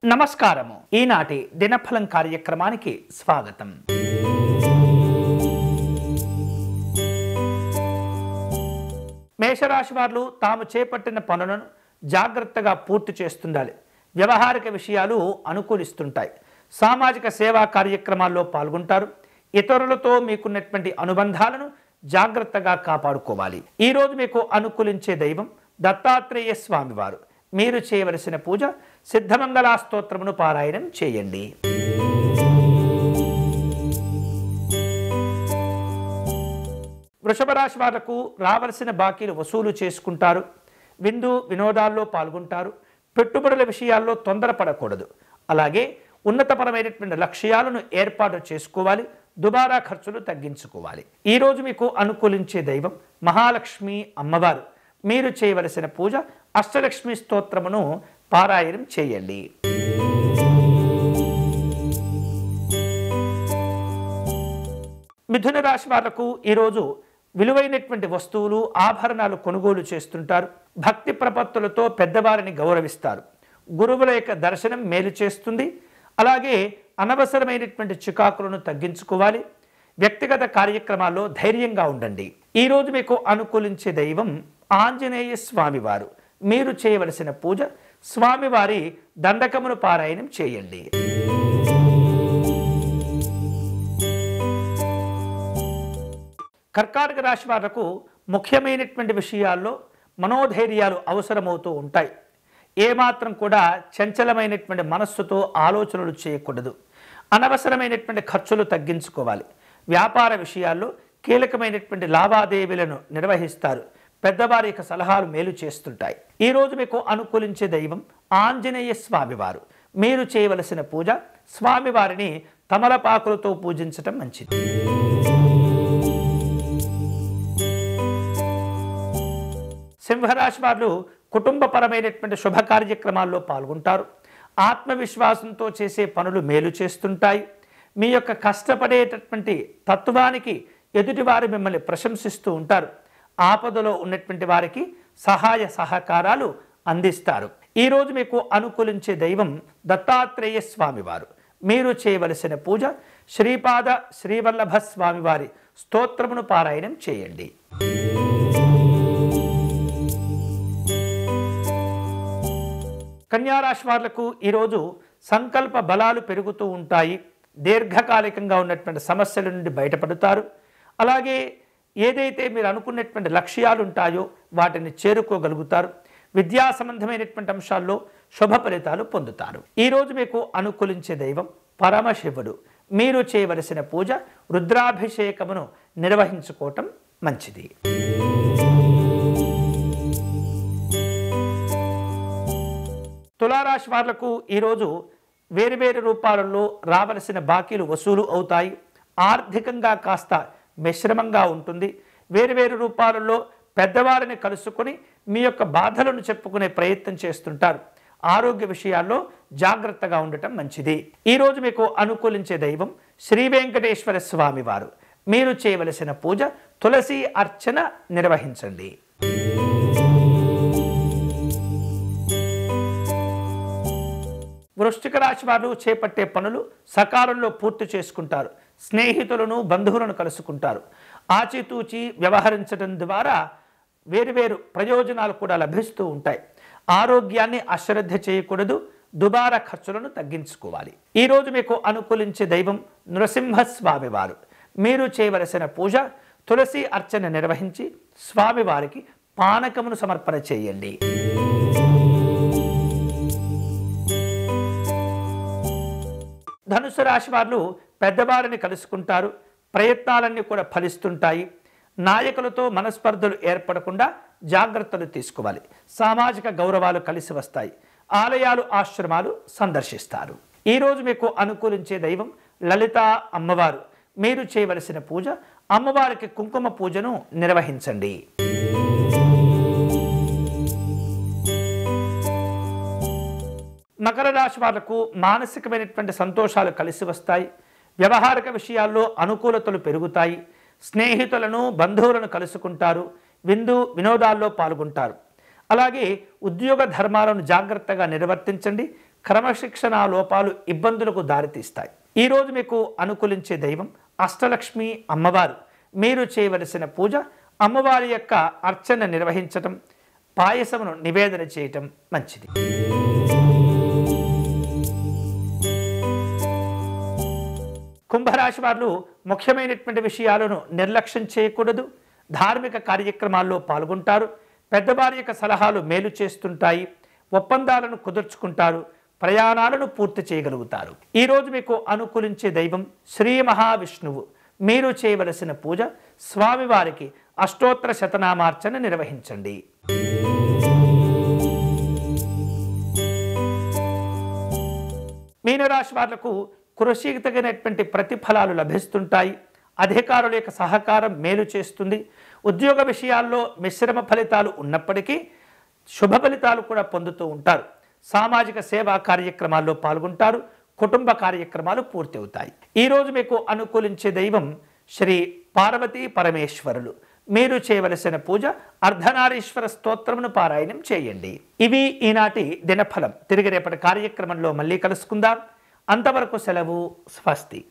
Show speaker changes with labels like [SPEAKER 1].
[SPEAKER 1] నమస్కారము. ఈనాటి దినఫలం కార్యక్రమానికి స్వాగతం. మేషరాశి వారు తాము చేపట్టిన పనులను జాగ్రత్తగా పూర్తి చేస్తుండాలి. వ్యవహారిక విషయాలు అనుకూలిస్తుంటాయి. సామాజిక సేవా కార్యక్రమాల్లో పాల్గొంటారు. ఇతరులతో మీకున్నటువంటి అనుబంధాలను జాగ్రత్తగా కాపాడుకోవాలి. ఈరోజు మీకు అనుకూలించే దైవం దత్తాత్రేయ స్వామివారు. మీరు చేయవలసిన పూజ సిద్ధమంగళ స్తోత్రమును పారాయణం చేయండి. వృషభ రాశి వాళ్లకు రావలసిన బాకీలు వసూలు చేసుకుంటారు. విందు వినోదాల్లో పాల్గొంటారు. పెట్టుబడుల విషయాల్లో తొందరపడకూడదు. అలాగే ఉన్నతపరమైనటువంటి లక్ష్యాలను ఏర్పాటు చేసుకోవాలి. దుబారా ఖర్చులు తగ్గించుకోవాలి. ఈరోజు మీకు అనుకూలించే దైవం మహాలక్ష్మి అమ్మవారు. మీరు చేయవలసిన పూజ అష్టలక్ష్మి స్తోత్రమును పారాయణం చేయండి. మిథున రాశి వాళ్లకు ఈరోజు విలువైనటువంటి వస్తువులు ఆభరణాలు కొనుగోలు చేస్తుంటారు. భక్తి ప్రపత్తులతో పెద్దవారిని గౌరవిస్తారు. గురువుల యొక్క దర్శనం మేలు చేస్తుంది. అలాగే అనవసరమైనటువంటి చికాకులను తగ్గించుకోవాలి. వ్యక్తిగత కార్యక్రమాల్లో ధైర్యంగా ఉండండి. ఈరోజు మీకు అనుకూలించే దైవం ఆంజనేయ స్వామివారు. మీరు చేయవలసిన పూజ స్వామివారి దండకమును పారాయణం చేయండి. కర్కాటక రాశి వాళ్లకు ముఖ్యమైనటువంటి విషయాల్లో మనోధైర్యాలు అవసరమవుతూ ఉంటాయి. ఏమాత్రం కూడా చంచలమైనటువంటి మనస్సుతో ఆలోచనలు చేయకూడదు. అనవసరమైనటువంటి ఖర్చులు తగ్గించుకోవాలి. వ్యాపార విషయాల్లో కీలకమైనటువంటి లావాదేవీలను నిర్వహిస్తారు. పెద్దవారి యొక్క సలహాలు మేలు చేస్తుంటాయి. ఈరోజు మీకు అనుకూలించే దైవం ఆంజనేయ స్వామివారు. మీరు చేయవలసిన పూజ స్వామివారిని తమలపాకులతో పూజించటం మంచిది. సింహరాశి వారు కుటుంబపరమైనటువంటి శుభ కార్యక్రమాల్లో పాల్గొంటారు. ఆత్మవిశ్వాసంతో చేసే పనులు మేలు చేస్తుంటాయి. మీ యొక్క కష్టపడేటటువంటి తత్వానికి ఎదుటివారు మిమ్మల్ని ప్రశంసిస్తూ ఉంటారు. ఆపదలో ఉన్నటువంటి వారికి సహాయ సహకారాలు అందిస్తారు. ఈరోజు మీకు అనుకూలించే దైవం దత్తాత్రేయ స్వామివారు. మీరు చేయవలసిన పూజ శ్రీపాద శ్రీవల్లభ స్వామివారి స్తోత్రమును పారాయణం చేయండి. కన్యారాశి వాళ్లకు ఈరోజు సంకల్ప బలాలు పెరుగుతూ ఉంటాయి. దీర్ఘకాలికంగా ఉన్నటువంటి సమస్యల నుండి బయటపడతారు. అలాగే ఏదైతే మీరు అనుకున్నటువంటి లక్ష్యాలు ఉంటాయో వాటిని చేరుకోగలుగుతారు. విద్యా సంబంధమైనటువంటి అంశాల్లో శుభ ఫలితాలు పొందుతారు. ఈరోజు మీకు అనుకూలించే దైవం పరమశివుడు. మీరు చేయవలసిన పూజ రుద్రాభిషేకమును నిర్వహించుకోవటం మంచిది. తులారాశి వాళ్లకు ఈరోజు వేరువేరు రూపాలలో రావలసిన బాకీలు వసూలు అవుతాయి. ఆర్థికంగా కాస్త మిశ్రమంగా ఉంటుంది. వేరువేరు రూపాలలో పెద్దవారిని కలుసుకొని మీ యొక్క బాధలను చెప్పుకునే ప్రయత్నం చేస్తుంటారు. ఆరోగ్య విషయాల్లో జాగ్రత్తగా ఉండటం మంచిది. ఈరోజు మీకు అనుకూలించే దైవం శ్రీ వెంకటేశ్వర స్వామివారు. మీరు చేయవలసిన పూజ తులసి అర్చన నిర్వహించండి. వృశ్చిక రాశి వారు చేపట్టే పనులు సకాలంలో పూర్తి చేసుకుంటారు. స్నేహితులను బంధువులను కలుసుకుంటారు. ఆచితూచి వ్యవహరించడం ద్వారా వేరువేరు ప్రయోజనాలు కూడా లభిస్తూ ఉంటాయి. ఆరోగ్యాన్ని అశ్రద్ధ చేయకూడదు. దుబారా ఖర్చులను తగ్గించుకోవాలి. ఈరోజు మీకు అనుకూలించే దైవం నృసింహస్వామి వారు. మీరు చేయవలసిన పూజ తులసి అర్చన నిర్వహించి స్వామివారికి పానకమును సమర్పణ చేయండి. ధనుసు రాశి వారు పెద్దవారిని కలుసుకుంటారు. ప్రయత్నాలన్నీ కూడా ఫలిస్తుంటాయి. నాయకులతో మనస్పర్ధలు ఏర్పడకుండా జాగ్రత్తలు తీసుకోవాలి. సామాజిక గౌరవాలు కలిసి వస్తాయి. ఆలయాలు ఆశ్రమాలు సందర్శిస్తారు. ఈరోజు మీకు అనుకూలించే దైవం లలిత అమ్మవారు. మీరు చేయవలసిన పూజ అమ్మవారికి కుంకుమ పూజను నిర్వహించండి. మకర రాశి వాళ్లకు మానసికమైనటువంటి సంతోషాలు కలిసి వస్తాయి. వ్యవహారిక విషయాల్లో అనుకూలతలు పెరుగుతాయి. స్నేహితులను బంధువులను కలుసుకుంటారు. విందు వినోదాల్లో పాల్గొంటారు. అలాగే ఉద్యోగ ధర్మాలను జాగ్రత్తగా నిర్వర్తించండి. క్రమశిక్షణ లోపాలు ఇబ్బందులకు దారితీస్తాయి. ఈరోజు మీకు అనుకూలించే దైవం అష్టలక్ష్మి అమ్మవారు. మీరు చేయవలసిన పూజ అమ్మవారి యొక్క అర్చన నిర్వహించటం, పాయసమును నివేదన చేయటం మంచిది. కుంభరాశి వారు ముఖ్యమైనటువంటి విషయాలను నిర్లక్ష్యం చేయకూడదు. ధార్మిక కార్యక్రమాల్లో పాల్గొంటారు. పెద్దవారి యొక్క సలహాలు మేలు చేస్తుంటాయి. ఒప్పందాలను కుదుర్చుకుంటారు. ప్రయాణాలను పూర్తి చేయగలుగుతారు. ఈరోజు మీకు అనుకూలించే దైవం శ్రీ మహావిష్ణువు. మీరు చేయవలసిన పూజ స్వామివారికి అష్టోత్తర శతనామార్చన నిర్వహించండి. మీనరాశి వాళ్లకు కృషికి తగినటువంటి ప్రతిఫలాలు లభిస్తుంటాయి. అధికారుల యొక్క సహకారం మేలు చేస్తుంది. ఉద్యోగ విషయాల్లో మిశ్రమ ఫలితాలు ఉన్నప్పటికీ శుభ ఫలితాలు కూడా పొందుతూ ఉంటారు. సామాజిక సేవా కార్యక్రమాల్లో పాల్గొంటారు. కుటుంబ కార్యక్రమాలు పూర్తి అవుతాయి. ఈరోజు మీకు అనుకూలించే దైవం శ్రీ పార్వతీ పరమేశ్వరులు. మీరు చేయవలసిన పూజ అర్ధనారీశ్వర స్తోత్రమును పారాయణం చేయండి. ఇవి ఈనాటి దినఫలం. తిరిగి రేపటి కార్యక్రమంలో మళ్ళీ కలుసుకుందాం. అంతవరకు సెలవు. స్వస్తి.